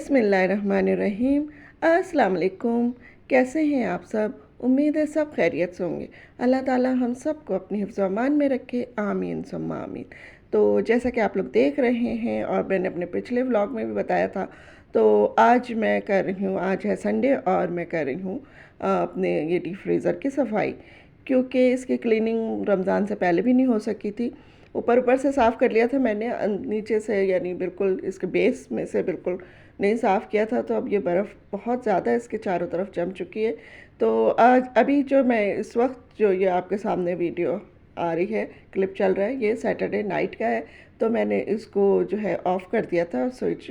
बिस्मिल्लाहिर्रहमानिर्रहीम। अस्सलाम वालेकुम। कैसे हैं आप सब? उम्मीद है सब खैरियत से होंगे। अल्लाह ताला हम सब को अपनी हिफ्ज़ व अमान में रखे, आमीन सुम्मा आमीन। तो जैसा कि आप लोग देख रहे हैं और मैंने अपने पिछले व्लॉग में भी बताया था, तो आज मैं कर रही हूँ, आज है संडे और मैं कर रही हूँ अपने ये डीप फ्रीज़र की सफाई, क्योंकि इसकी क्लीनिंग रमज़ान से पहले भी नहीं हो सकी थी। ऊपर ऊपर से साफ़ कर लिया था मैंने, नीचे से यानी बिल्कुल इसके बेस में से बिल्कुल नहीं साफ़ किया था। तो अब ये बर्फ़ बहुत ज़्यादा इसके चारों तरफ जम चुकी है। तो आज अभी जो मैं इस वक्त जो ये आपके सामने वीडियो आ रही है, क्लिप चल रहा है, ये सैटरडे नाइट का है। तो मैंने इसको जो है ऑफ़ कर दिया था और स्विच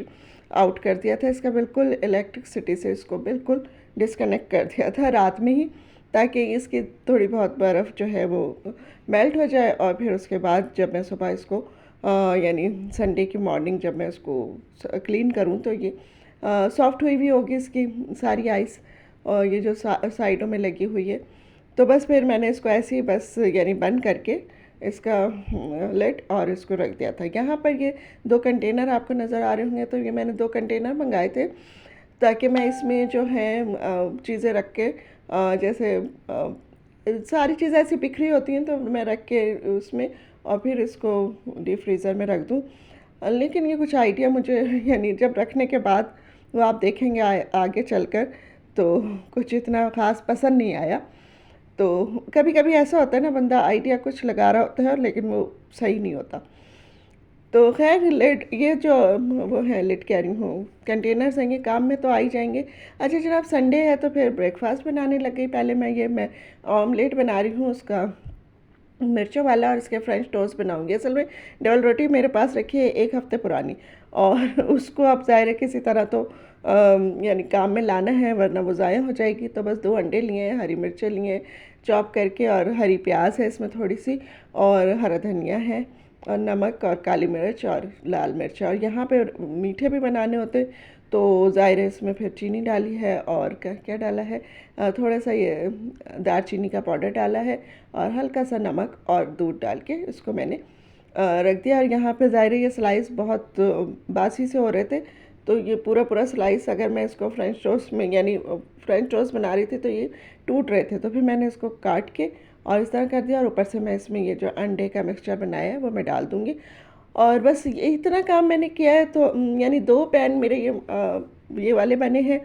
आउट कर दिया था इसका, बिल्कुल इलेक्ट्रिसिटी से इसको बिल्कुल डिस्कनेक्ट कर दिया था रात में ही, ताकि इसकी थोड़ी बहुत बर्फ़ जो है वो मेल्ट हो जाए। और फिर उसके बाद जब मैं सुबह इसको यानी संडे की मॉर्निंग जब मैं उसको क्लीन करूं तो ये सॉफ्ट हुई भी होगी इसकी सारी आइस, और ये जो साइडों में लगी हुई है। तो बस फिर मैंने इसको ऐसे ही बस यानी बंद करके इसका लिड और इसको रख दिया था। यहाँ पर ये 2 कंटेनर आपको नज़र आ रहे होंगे। तो ये मैंने 2 कंटेनर मंगाए थे ताकि मैं इसमें जो है चीज़ें रख के जैसे सारी चीज़ें ऐसी बिखरी होती हैं तो मैं रख के उसमें और फिर इसको डीप फ्रीज़र में रख दूँ। लेकिन ये कुछ आइडिया मुझे यानी जब रखने के बाद वो आप देखेंगे आगे चलकर, तो कुछ इतना ख़ास पसंद नहीं आया। तो कभी कभी ऐसा होता है ना, बंदा आइडिया कुछ लगा रहा होता है लेकिन वो सही नहीं होता। तो खैर लिड, ये जो वो है लिड कह रही हूँ, कंटेनर्स हैं, ये काम में तो आ ही जाएंगे। अच्छा जनाब, संडे है तो फिर ब्रेकफास्ट बनाने लग गई। पहले मैं ऑमलेट बना रही हूँ उसका, मिर्चों वाला, और इसके फ्रेंच टोस्ट बनाऊंगी। असल में डबल रोटी मेरे पास रखी है 1 हफ़्ते पुरानी, और उसको अब ज़ाहिर है किसी तरह तो यानी काम में लाना है, वरना वो ज़ाया हो जाएगी। तो बस 2 अंडे लिए हैं, हरी मिर्चें लिए हैं चॉप करके, और हरी प्याज है इसमें थोड़ी सी, और हरा धनिया है, और नमक और काली मिर्च और लाल मिर्च। और यहाँ पे मीठे भी बनाने होते तो ज़ाहिर है इसमें फिर चीनी डाली है, और क्या क्या डाला है, थोड़ा सा ये दालचीनी का पाउडर डाला है, और हल्का सा नमक और दूध डाल के इसको मैंने रख दिया। और यहाँ पे ज़ाहिर है ये स्लाइस बहुत बासी से हो रहे थे, तो ये पूरा पूरा स्लाइस अगर मैं इसको फ्रेंच टोस्ट में यानी फ्रेंच टोस्ट बना रही थी तो ये टूट रहे थे। तो फिर मैंने इसको काट के और इस तरह कर दिया, और ऊपर से मैं इसमें ये जो अंडे का मिक्सचर बनाया है वो मैं डाल दूँगी। और बस ये इतना काम मैंने किया है। तो यानी 2 पैन मेरे ये वाले बने हैं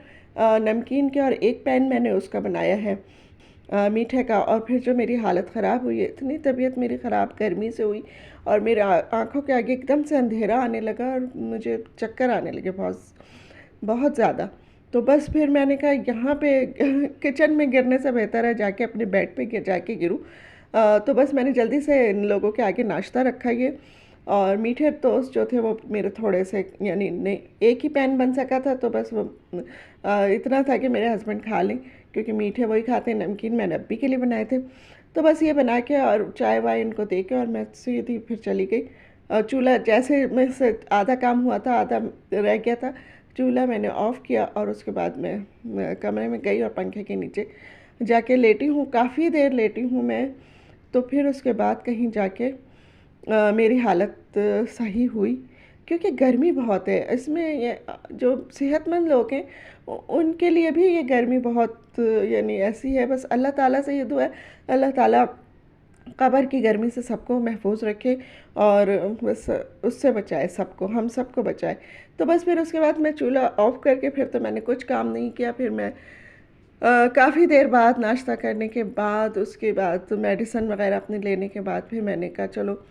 नमकीन के, और 1 पैन मैंने उसका बनाया है मीठे का। और फिर जो मेरी हालत ख़राब हुई है, इतनी तबीयत मेरी ख़राब गर्मी से हुई, और मेरे आँखों के आगे एकदम से अंधेरा आने लगा और मुझे चक्कर आने लगे बहुत बहुत ज़्यादा। तो बस फिर मैंने कहा यहाँ पे किचन में गिरने से बेहतर है जाके अपने बेड पे जाके गिरूँ। तो बस मैंने जल्दी से इन लोगों के आगे नाश्ता रखा ये, और मीठे टोस्ट जो थे वो मेरे थोड़े से यानी नहीं, 1 ही पैन बन सका था। तो बस वो इतना था कि मेरे हस्बैंड खा लें, क्योंकि मीठे वही खाते हैं, नमकीन मैंने अब्बी के लिए बनाए थे। तो बस ये बना के और चाय वाय इनको दे के और मैं सीधी फिर चली गई। चूल्हा जैसे मैं से आधा काम हुआ था, आधा रह गया था, चूल्हा मैंने ऑफ़ किया और उसके बाद मैं कमरे में गई और पंखे के नीचे जाके लेटी हूँ, काफ़ी देर लेटी हूँ मैं। तो फिर उसके बाद कहीं जाके मेरी हालत सही हुई, क्योंकि गर्मी बहुत है इसमें। ये जो सेहतमंद लोग हैं उनके लिए भी ये गर्मी बहुत यानी ऐसी है। बस अल्लाह ताला से ये दुआ है, अल्लाह ताला कब्र की गर्मी से सबको महफूज रखे, और बस उससे बचाए सबको, हम सबको बचाए। तो बस फिर उसके बाद मैं चूल्हा ऑफ़ करके फिर तो मैंने कुछ काम नहीं किया। फिर मैं काफ़ी देर बाद नाश्ता करने के बाद, उसके बाद मेडिसिन वगैरह अपने लेने के बाद, फिर मैंने कहा चलो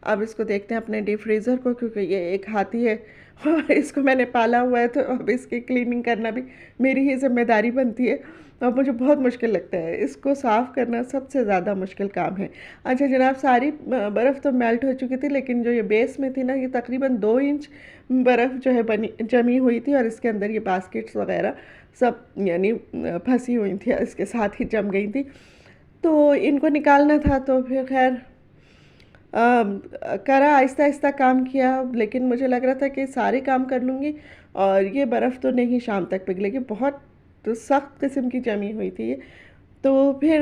अब इसको देखते हैं अपने डीप फ्रीज़र को, क्योंकि ये एक हाथी है और इसको मैंने पाला हुआ है। तो अब इसकी क्लीनिंग करना भी मेरी ही जिम्मेदारी बनती है, और मुझे बहुत मुश्किल लगता है इसको साफ़ करना, सबसे ज़्यादा मुश्किल काम है। अच्छा जनाब, सारी बर्फ़ तो मेल्ट हो चुकी थी, लेकिन जो ये बेस में थी ना, ये तकरीबन 2 इंच बर्फ़ जो है जमी हुई थी, और इसके अंदर ये बास्केट्स वगैरह सब यानी फंसी हुई थी, इसके साथ ही जम गई थी। तो इनको निकालना था। तो फिर खैर करा, आहिस्ता आहिस्ता काम किया, लेकिन मुझे लग रहा था कि सारे काम कर लूँगी और ये बर्फ़ तो नहीं शाम तक पिघलेगी, बहुत सख्त किस्म की जमी हुई थी ये। तो फिर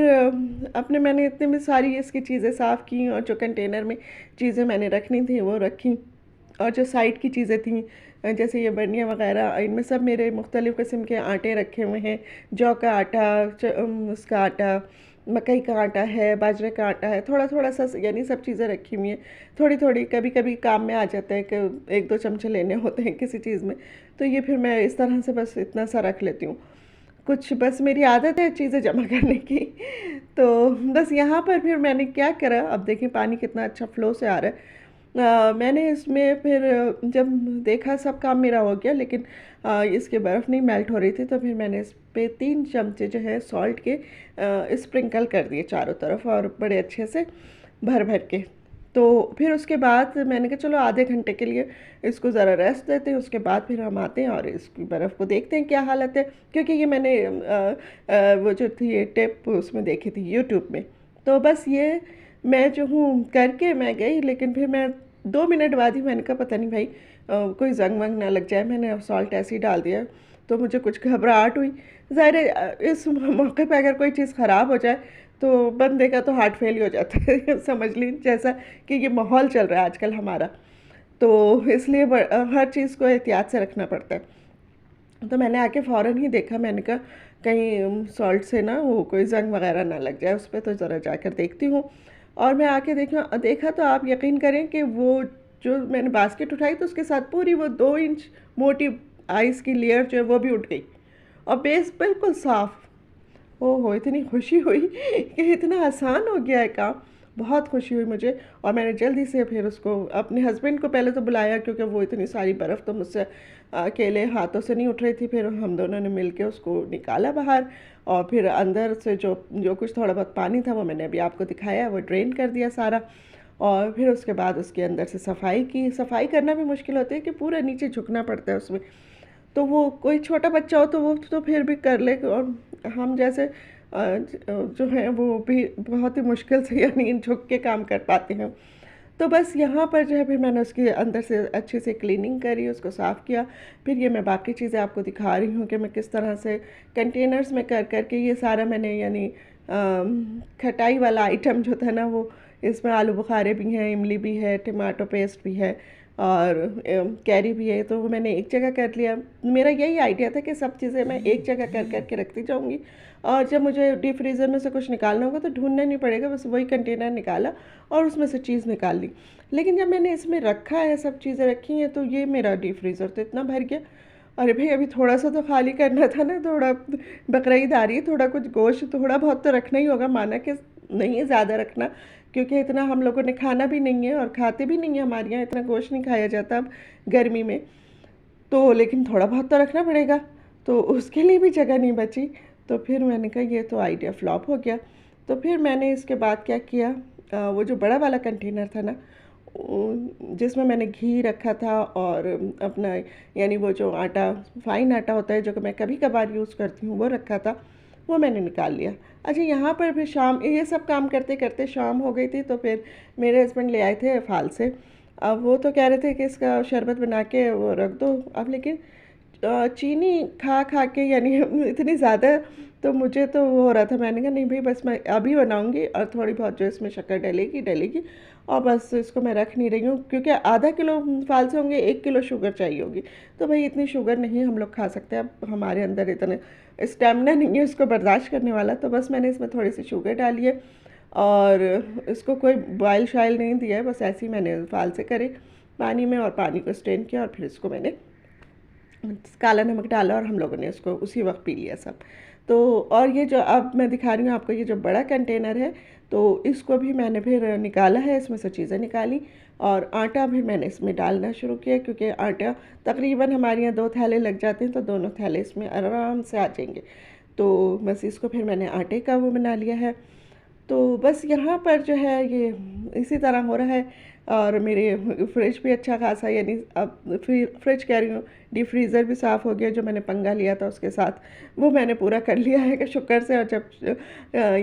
अपने मैंने इतने में सारी इसकी चीज़ें साफ़ की, और जो कंटेनर में चीज़ें मैंने रखनी थी वो रखी, और जो साइड की चीज़ें थी जैसे ये बर्नियाँ वगैरह, इनमें सब मेरे मुख्तलिफ़ किस्म के आटे रखे हुए हैं। जौ का आटा, उसका आटा, मकई का आटा है, बाजरे का आटा है, थोड़ा थोड़ा सा यानी सब चीज़ें रखी हुई हैं। थोड़ी थोड़ी कभी कभी काम में आ जाता है कि एक दो चमचे लेने होते हैं किसी चीज़ में, तो ये फिर मैं इस तरह से बस इतना सा रख लेती हूँ। कुछ बस मेरी आदत है चीज़ें जमा करने की। तो बस यहाँ पर फिर मैंने क्या करा, अब देखिए पानी कितना अच्छा फ़्लो से आ रहा है। मैंने इसमें फिर जब देखा सब काम मेरा हो गया, लेकिन इसकी बर्फ़ नहीं मेल्ट हो रही थी, तो फिर मैंने इस पे 3 चमचे जो है सॉल्ट के स्प्रिंकल कर दिए चारों तरफ, और बड़े अच्छे से भर भर के। तो फिर उसके बाद मैंने कहा चलो आधे घंटे के लिए इसको ज़रा रेस्ट देते हैं, उसके बाद फिर हम आते हैं और इसकी बर्फ़ को देखते हैं क्या हालत है। क्योंकि ये मैंने वो जो थी ये टिप उसमें देखी थी यूट्यूब में। तो बस ये मैं जो हूँ करके मैं गई, लेकिन फिर मैं 2 मिनट बाद ही मैंने कहा पता नहीं भाई कोई जंग वंग ना लग जाए, मैंने सॉल्ट ऐसे ही डाल दिया। तो मुझे कुछ घबराहट हुई। ज़ाहिर है इस मौके पे अगर कोई चीज़ ख़राब हो जाए तो बंदे का तो हार्ट फेल ही हो जाता है समझ ली, जैसा कि ये माहौल चल रहा है आजकल हमारा। तो इसलिए हर चीज़ को एहतियात से रखना पड़ता है। तो मैंने आके फ़ौरन ही देखा, मैंने कहा कहीं सॉल्ट से ना वो कोई ज़ंग वगैरह ना लग जाए उस पे, तो ज़रा जाकर देखती हूँ। और मैं आके देखा तो आप यकीन करें कि वो जो मैंने बास्केट उठाई तो उसके साथ पूरी वो 2 इंच मोटी आइस की लेयर जो है वो भी उठ गई, और बेस बिल्कुल साफ़। ओहो! इतनी खुशी हुई कि इतना आसान हो गया है काम, बहुत खुशी हुई मुझे। और मैंने जल्दी से फिर उसको अपने हस्बैंड को पहले तो बुलाया, क्योंकि वो इतनी सारी बर्फ़ तो मुझसे अकेले हाथों से नहीं उठ रही थी। फिर हम दोनों ने मिल के उसको निकाला बाहर, और फिर अंदर से जो जो कुछ थोड़ा बहुत पानी था वो मैंने अभी आपको दिखाया, वो ड्रेन कर दिया सारा। और फिर उसके बाद उसके अंदर से सफाई की। सफाई करना भी मुश्किल होती है कि पूरा नीचे झुकना पड़ता है उसमें। तो वो कोई छोटा बच्चा हो तो वो तो फिर भी कर ले, और हम जैसे जो हैं वो भी बहुत ही मुश्किल से यानी झुक के काम कर पाते हैं। तो बस यहाँ पर जो है फिर मैंने उसके अंदर से अच्छे से क्लीनिंग करी, उसको साफ़ किया। फिर ये मैं बाकी चीज़ें आपको दिखा रही हूँ कि मैं किस तरह से कंटेनर्स में कर कर के ये सारा मैंने यानी खटाई वाला आइटम जो था ना वो, इसमें आलू बुखारे भी हैं, इमली भी है, टमाटो पेस्ट भी है, और कैरी भी है। तो वो मैंने एक जगह कर लिया। मेरा यही आइडिया था कि सब चीज़ें मैं एक जगह कर कर के रखती जाऊँगी, और जब मुझे डीप फ्रीज़र में से कुछ निकालना होगा तो ढूंढना नहीं पड़ेगा, बस वही कंटेनर निकाला और उसमें से चीज़ निकाल ली। लेकिन जब मैंने इसमें रखा है, सब चीज़ें रखी हैं, तो ये मेरा डीप फ्रीज़र तो इतना भर गया। अरे भाई अभी थोड़ा सा तो खाली करना था ना, थोड़ा बकरीद आ रही है, थोड़ा कुछ गोश्त थोड़ा बहुत तो रखना ही होगा, माना कि नहीं है ज़्यादा रखना, क्योंकि इतना हम लोगों ने खाना भी नहीं है और खाते भी नहीं है, हमारे यहाँ इतना गोश्त नहीं खाया जाता अब गर्मी में। तो लेकिन थोड़ा बहुत तो रखना पड़ेगा, तो उसके लिए भी जगह नहीं बची। तो फिर मैंने कहा ये तो आइडिया फ्लॉप हो गया। तो फिर मैंने इसके बाद क्या किया, वो जो बड़ा वाला कंटेनर था ना, जिसमें मैंने घी रखा था और अपना यानी वो जो आटा, फाइन आटा होता है जो कि मैं कभी कभार यूज़ करती हूँ, वो रखा था, वो मैंने निकाल लिया। अच्छा, यहाँ पर फिर शाम, ये सब काम करते करते शाम हो गई थी। तो फिर मेरे हस्बैंड ले आए थे फाल से। अब वो तो कह रहे थे कि इसका शरबत बना के वो रख दो। अब लेकिन चीनी खा खा के यानी इतनी ज़्यादा, तो मुझे तो वो हो रहा था। मैंने कहा नहीं भाई, बस मैं अभी बनाऊंगी और थोड़ी बहुत जो इसमें शक्कर डलेगी डलेगी, और बस इसको मैं रख नहीं रही हूँ, क्योंकि आधा किलो फाल से होंगे, 1 किलो शुगर चाहिए होगी। तो भाई इतनी शुगर नहीं हम लोग खा सकते, अब हमारे अंदर इतने स्टेमिना नहीं है उसको बर्दाश्त करने वाला। तो बस मैंने इसमें थोड़ी सी शुगर डाली है, और इसको कोई बॉयल शायल नहीं दिया है, बस ऐसे ही मैंने फाल से करे पानी में, और पानी को स्ट्रेन किया, और फिर इसको मैंने काला नमक डाला, और हम लोगों ने उसको उसी वक्त पी लिया सब। तो और ये जो अब मैं दिखा रही हूँ आपको, ये जो बड़ा कंटेनर है, तो इसको भी मैंने फिर निकाला है, इसमें से चीज़ें निकाली, और आटा भी मैंने इसमें डालना शुरू किया, क्योंकि आटा तकरीबन हमारे यहाँ 2 थैले लग जाते हैं, तो दोनों थैले इसमें आराम से आ जाएंगे। तो बस इसको फिर मैंने आटे का वो बना लिया है। तो बस यहाँ पर जो है ये इसी तरह हो रहा है। और मेरे फ्रिज भी अच्छा खासा, यानी अब फ्रिज कह रही हूँ, डीप फ्रीज़र भी साफ़ हो गया, जो मैंने पंगा लिया था उसके साथ वो मैंने पूरा कर लिया है कि शुक्र से। और जब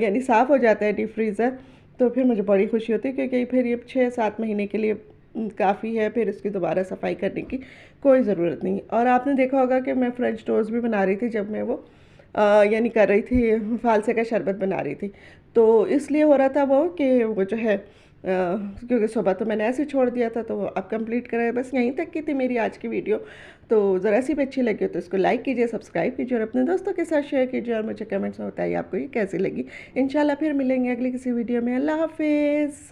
यानी साफ़ हो जाता है डीप फ्रीज़र, तो फिर मुझे बड़ी खुशी होती है, क्योंकि फिर ये 6-7 महीने के लिए काफ़ी है, फिर इसकी दोबारा सफाई करने की कोई ज़रूरत नहीं। और आपने देखा होगा कि मैं फ्रेंच टोस्ट भी बना रही थी जब मैं वो यानी कर रही थी, फालसे का शरबत बना रही थी। तो इसलिए हो रहा था वो कि वो जो है क्योंकि सुबह तो मैंने ऐसे छोड़ दिया था, तो अब कंप्लीट करें। बस यहीं तक की थी मेरी आज की वीडियो। तो ज़रा सी भी अच्छी लगी हो तो इसको लाइक कीजिए, सब्सक्राइब कीजिए और अपने दोस्तों के साथ शेयर कीजिए, और मुझे कमेंट्स में बताइए आपको ये कैसी लगी। इंशाल्लाह फिर मिलेंगे अगली किसी वीडियो में। अल्लाह हाफिज़।